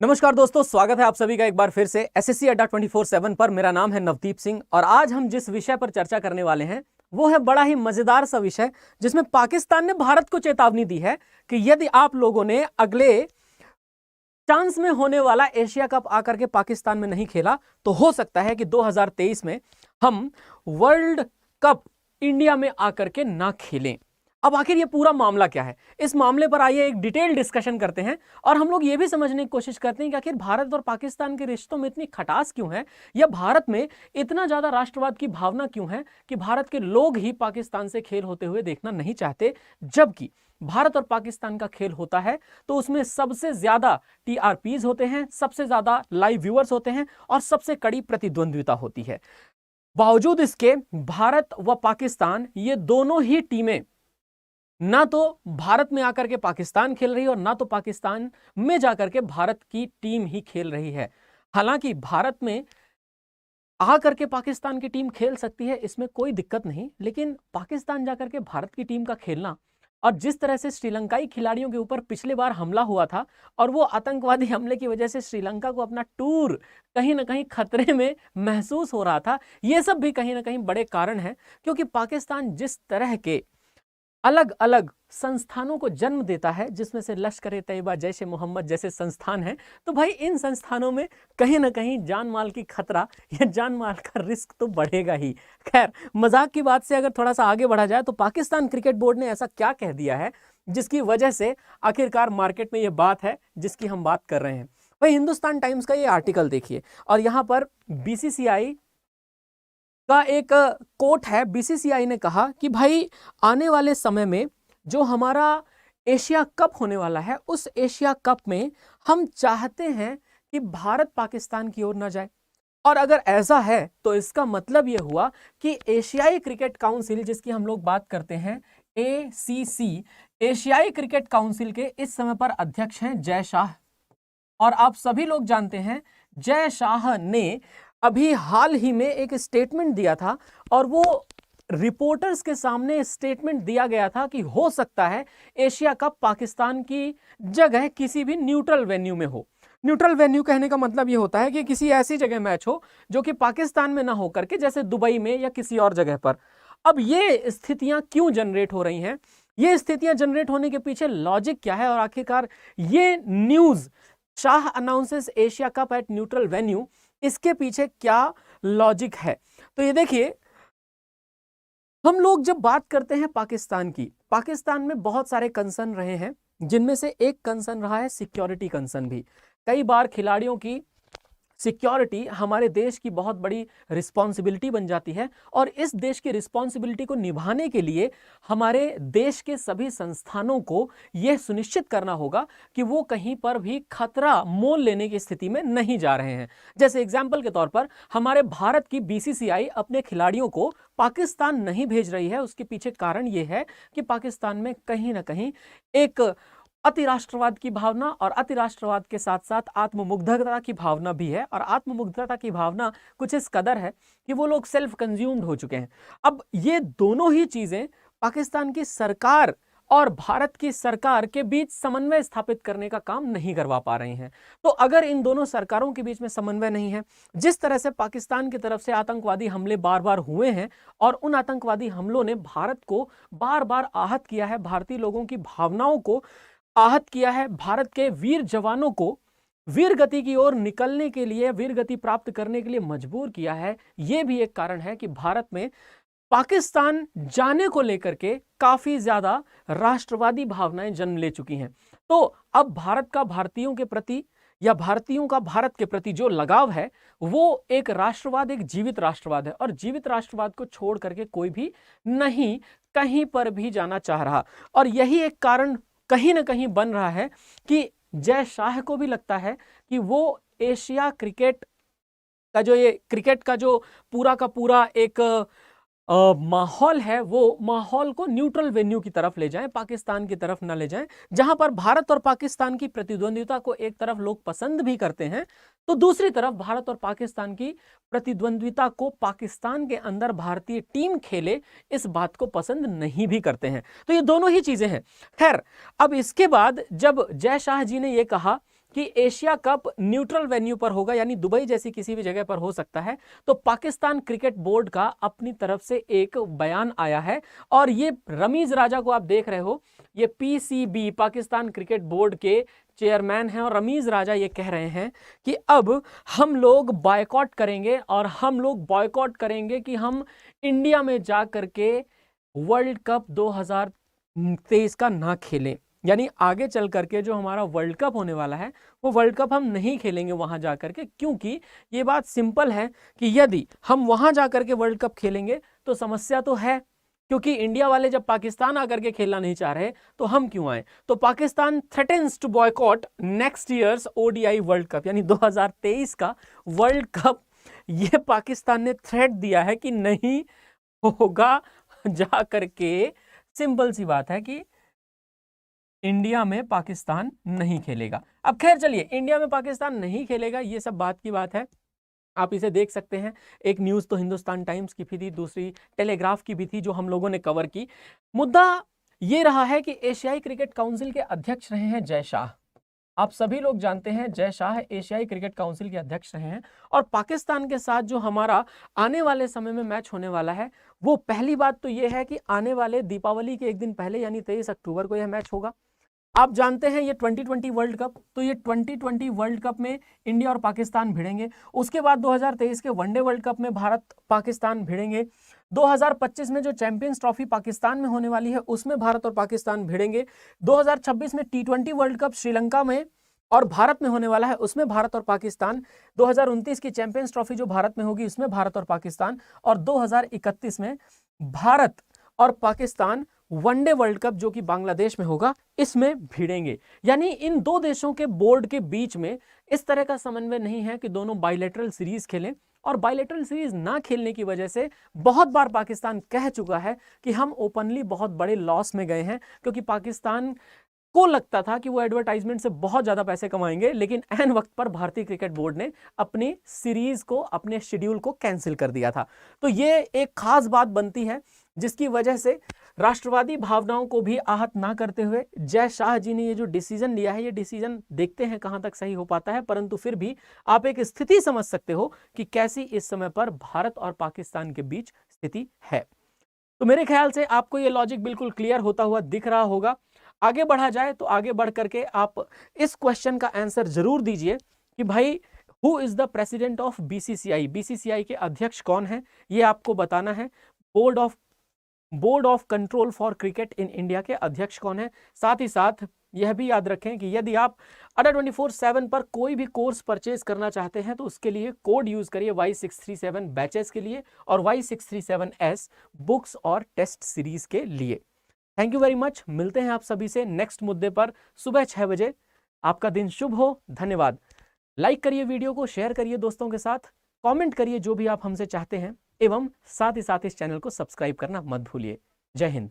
नमस्कार दोस्तों, स्वागत है आप सभी का एक बार फिर से एसएससी अड्डा 24/7 पर। मेरा नाम है नवदीप सिंह और आज हम जिस विषय पर चर्चा करने वाले हैं वो है बड़ा ही मजेदार सा विषय, जिसमें पाकिस्तान ने भारत को चेतावनी दी है कि यदि आप लोगों ने अगले चांस में होने वाला एशिया कप आकर के पाकिस्तान में नहीं खेला तो हो सकता है कि 2023 में हम वर्ल्ड कप इंडिया में आकर के ना खेलें। अब आखिर ये पूरा मामला क्या है, इस मामले पर आइए एक डिटेल डिस्कशन करते हैं और हम लोग ये भी समझने की कोशिश करते हैं कि आखिर भारत और पाकिस्तान के रिश्तों में इतनी खटास क्यों है, या भारत में इतना ज्यादा राष्ट्रवाद की भावना क्यों है कि भारत के लोग ही पाकिस्तान से खेल होते हुए देखना नहीं चाहते, जबकि भारत और पाकिस्तान का खेल होता है तो उसमें सबसे ज्यादा टीआरपीज होते हैं, सबसे ज्यादा लाइव व्यूअर्स होते हैं और सबसे कड़ी प्रतिद्वंद्विता होती है। बावजूद इसके भारत व पाकिस्तान ये दोनों ही टीमें ना तो भारत में आकर के पाकिस्तान खेल रही है और ना तो पाकिस्तान में जाकर के भारत की टीम ही खेल रही है। हालांकि भारत में आकर के पाकिस्तान की टीम खेल सकती है, इसमें कोई दिक्कत नहीं, लेकिन पाकिस्तान जाकर के भारत की टीम का खेलना और जिस तरह से श्रीलंकाई खिलाड़ियों के ऊपर पिछली बार हमला हुआ था और वो आतंकवादी हमले की वजह से श्रीलंका को अपना टूर कहीं ना कहीं खतरे में महसूस हो रहा था, ये सब भी कहीं ना कहीं बड़े कारण हैं। क्योंकि पाकिस्तान जिस तरह के अलग अलग संस्थानों को जन्म देता है, जिसमें से लश्कर ए तैयबा, जैश ए मोहम्मद जैसे संस्थान हैं, तो भाई इन संस्थानों में कहीं ना कहीं जान माल की खतरा या जान माल का रिस्क तो बढ़ेगा ही। खैर, मजाक की बात से अगर थोड़ा सा आगे बढ़ा जाए तो पाकिस्तान क्रिकेट बोर्ड ने ऐसा क्या कह दिया है जिसकी वजह से आखिरकार मार्केट में ये बात है जिसकी हम बात कर रहे हैं। भाई, हिंदुस्तान टाइम्स का ये आर्टिकल देखिए और यहाँ पर बीसीसीआई का एक कोट है। बीसीसीआई ने कहा कि भाई आने वाले समय में जो हमारा एशिया कप होने वाला है, उस एशिया कप में हम चाहते हैं कि भारत पाकिस्तान की ओर ना जाए, और अगर ऐसा है तो इसका मतलब यह हुआ कि एशियाई क्रिकेट काउंसिल, जिसकी हम लोग बात करते हैं एसीसी, एशियाई क्रिकेट काउंसिल के इस समय पर अध्यक्ष हैं जय शाह। और आप सभी लोग जानते हैं जय शाह ने अभी हाल ही में एक स्टेटमेंट दिया था और वो रिपोर्टर्स के सामने स्टेटमेंट दिया गया था कि हो सकता है एशिया कप पाकिस्तान की जगह किसी भी न्यूट्रल वेन्यू में हो। न्यूट्रल वेन्यू कहने का मतलब ये होता है कि किसी ऐसी जगह मैच हो जो कि पाकिस्तान में ना हो करके, जैसे दुबई में या किसी और जगह पर। अब ये स्थितियां क्यों जनरेट हो रही हैं, ये स्थितियां जनरेट होने के पीछे लॉजिक क्या है, और आखिरकार ये news Shah announces Asia cup at neutral venue, इसके पीछे क्या लॉजिक है। तो ये देखिए, हम लोग जब बात करते हैं पाकिस्तान की, पाकिस्तान में बहुत सारे कंसर्न रहे हैं, जिनमें से एक कंसर्न रहा है सिक्योरिटी कंसर्न भी। कई बार खिलाड़ियों की सिक्योरिटी हमारे देश की बहुत बड़ी रिस्पॉन्सिबिलिटी बन जाती है और इस देश की रिस्पॉन्सिबिलिटी को निभाने के लिए हमारे देश के सभी संस्थानों को यह सुनिश्चित करना होगा कि वो कहीं पर भी खतरा मोल लेने की स्थिति में नहीं जा रहे हैं। जैसे एग्जाम्पल के तौर पर हमारे भारत की बीसीसीआई अपने खिलाड़ियों को पाकिस्तान नहीं भेज रही है, उसके पीछे कारण यह है कि पाकिस्तान में कहीं ना कहीं एक अति राष्ट्रवाद की भावना और अति राष्ट्रवाद के साथ साथ आत्ममुग्धता की भावना भी है, और आत्ममुग्धता की भावना कुछ इस कदर है कि वो लोग सेल्फ कंज्यूम्ड हो चुके हैं। अब ये दोनों ही चीजें पाकिस्तान की सरकार और भारत की सरकार के बीच समन्वय स्थापित करने का काम नहीं करवा पा रही हैं। तो अगर इन दोनों सरकारों के बीच में समन्वय नहीं है, जिस तरह से पाकिस्तान की तरफ से आतंकवादी हमले बार बार हुए हैं और उन आतंकवादी हमलों ने भारत को बार बार आहत किया है, भारतीय लोगों की भावनाओं को आहत किया है, भारत के वीर जवानों को वीर गति की ओर निकलने के लिए, वीर गति प्राप्त करने के लिए मजबूर किया है, यह भी एक कारण है कि भारत में पाकिस्तान जाने को लेकर के काफी ज्यादा राष्ट्रवादी भावनाएं जन्म ले चुकी हैं। तो अब भारत का भारतीयों के प्रति या भारतीयों का भारत के प्रति जो लगाव है वो एक राष्ट्रवाद, एक जीवित राष्ट्रवाद है, और जीवित राष्ट्रवाद को छोड़ करके कोई भी नहीं कहीं पर भी जाना चाह रहा। और यही एक कारण कहीं ना कहीं बन रहा है कि जय शाह को भी लगता है कि वो एशिया क्रिकेट का जो, ये क्रिकेट का जो पूरा का पूरा एक माहौल है, वो माहौल को न्यूट्रल वेन्यू की तरफ ले जाएं, पाकिस्तान की तरफ ना ले जाएं, जहां पर भारत और पाकिस्तान की प्रतिद्वंद्विता को एक तरफ लोग पसंद भी करते हैं तो दूसरी तरफ भारत और पाकिस्तान की प्रतिद्वंद्विता को पाकिस्तान के अंदर भारतीय टीम खेले, इस बात को पसंद नहीं भी करते हैं। तो ये दोनों ही चीजें हैं। खैर, अब इसके बाद जब जय शाह जी ने यह कहा कि एशिया कप न्यूट्रल वेन्यू पर होगा, यानी दुबई जैसी किसी भी जगह पर हो सकता है, तो पाकिस्तान क्रिकेट बोर्ड का अपनी तरफ से एक बयान आया है। और ये रमीज राजा को आप देख रहे हो, ये पीसीबी पाकिस्तान क्रिकेट बोर्ड के चेयरमैन हैं, और रमीज राजा ये कह रहे हैं कि अब हम लोग बॉयकॉट करेंगे, और हम लोग बॉयकॉट करेंगे कि हम इंडिया में जा करके वर्ल्ड कप 2023 का ना खेलें। यानी आगे चल करके जो हमारा वर्ल्ड कप होने वाला है वो वर्ल्ड कप हम नहीं खेलेंगे वहां जा करके, क्योंकि ये बात सिंपल है कि यदि हम वहां जा करके वर्ल्ड कप खेलेंगे तो समस्या तो है, क्योंकि इंडिया वाले जब पाकिस्तान आकर के खेलना नहीं चाह रहे तो हम क्यों आए। तो Pakistan threatens to boycott next year's ODI world cup, यानी 2023 का वर्ल्ड कप। ये पाकिस्तान ने थ्रेट दिया है कि नहीं होगा जा करके। सिंपल सी बात है कि इंडिया में पाकिस्तान नहीं खेलेगा। अब खैर चलिए, इंडिया में पाकिस्तान नहीं खेलेगा ये सब बात की बात है, आप इसे देख सकते हैं। एक न्यूज़ तो हिंदुस्तान टाइम्स की भी थी, दूसरी टेलीग्राफ की भी थी, जो हम लोगों ने कवर की। मुद्दा ये रहा है कि एशियाई क्रिकेट काउंसिल के अध्यक्ष रहे हैं जय शाह। आप सभी लोग जानते हैं जय शाह एशियाई क्रिकेट काउंसिल के अध्यक्ष रहे हैं, और पाकिस्तान के साथ जो हमारा आने वाले समय में मैच होने वाला है, वो पहली बात तो ये है कि आने वाले दीपावली के एक दिन पहले यानी 23 अक्टूबर को यह मैच होगा। आप जानते हैं ये 2020 वर्ल्ड कप, तो ये 2020 वर्ल्ड कप में इंडिया और पाकिस्तान भिड़ेंगे। उसके बाद 2023 के वनडे वर्ल्ड कप में भारत पाकिस्तान भिड़ेंगे। 2025 में जो चैंपियंस ट्रॉफी पाकिस्तान में होने वाली है उसमें भारत और पाकिस्तान भिड़ेंगे। 2026 में T20 वर्ल्ड कप श्रीलंका में और भारत में होने वाला है, उसमें भारत और पाकिस्तान। 2029 की चैंपियंस ट्रॉफी जो भारत में होगी उसमें भारत और पाकिस्तान, और 2031 में भारत और पाकिस्तान वनडे वर्ल्ड कप जो कि बांग्लादेश में होगा इसमें भिड़ेंगे। यानी इन दो देशों के बोर्ड के बीच में इस तरह का समन्वय नहीं है कि दोनों बायलैटरल सीरीज खेलें, और बायलैटरल सीरीज ना खेलने की वजह से बहुत बार पाकिस्तान कह चुका है कि हम ओपनली बहुत बड़े लॉस में गए हैं, क्योंकि पाकिस्तान को लगता था कि वो एडवर्टाइजमेंट से बहुत ज्यादा पैसे कमाएंगे, लेकिन ऐन वक्त पर भारतीय क्रिकेट बोर्ड ने अपनी सीरीज को, अपने शेड्यूल को कैंसिल कर दिया था। तो ये एक खास बात बनती है, जिसकी वजह से राष्ट्रवादी भावनाओं को भी आहत ना करते हुए जय शाह जी ने ये जो डिसीजन लिया है, ये डिसीजन देखते हैं कहां तक सही हो पाता है, परंतु फिर भी आप एक स्थिति समझ सकते हो कि कैसी इस समय पर भारत और पाकिस्तान के बीच स्थिति है। तो मेरे ख्याल से आपको ये लॉजिक बिल्कुल क्लियर होता हुआ दिख रहा होगा। आगे बढ़ा जाए तो आगे बढ़ करके आप इस क्वेश्चन का आंसर जरूर दीजिए कि भाई who is the president of BCCI, BCCI के अध्यक्ष कौन है, ये आपको बताना है। Board of control for cricket in India के अध्यक्ष कौन है। साथ ही साथ यह भी याद रखें कि यदि आप अडा 24/7 पर कोई भी कोर्स परचेज करना चाहते हैं तो उसके लिए कोड यूज करिए Y637 बैचेस के लिए और Y637S बुक्स और टेस्ट सीरीज के लिए। Thank you very much. मिलते हैं आप सभी से नेक्स्ट मुद्दे पर सुबह 6 बजे। आपका दिन शुभ हो। धन्यवाद। लाइक करिए वीडियो को, शेयर करिए दोस्तों के साथ, कमेंट करिए जो भी आप हमसे चाहते हैं, एवं साथ ही साथ इस चैनल को सब्सक्राइब करना मत भूलिए। जय हिंद।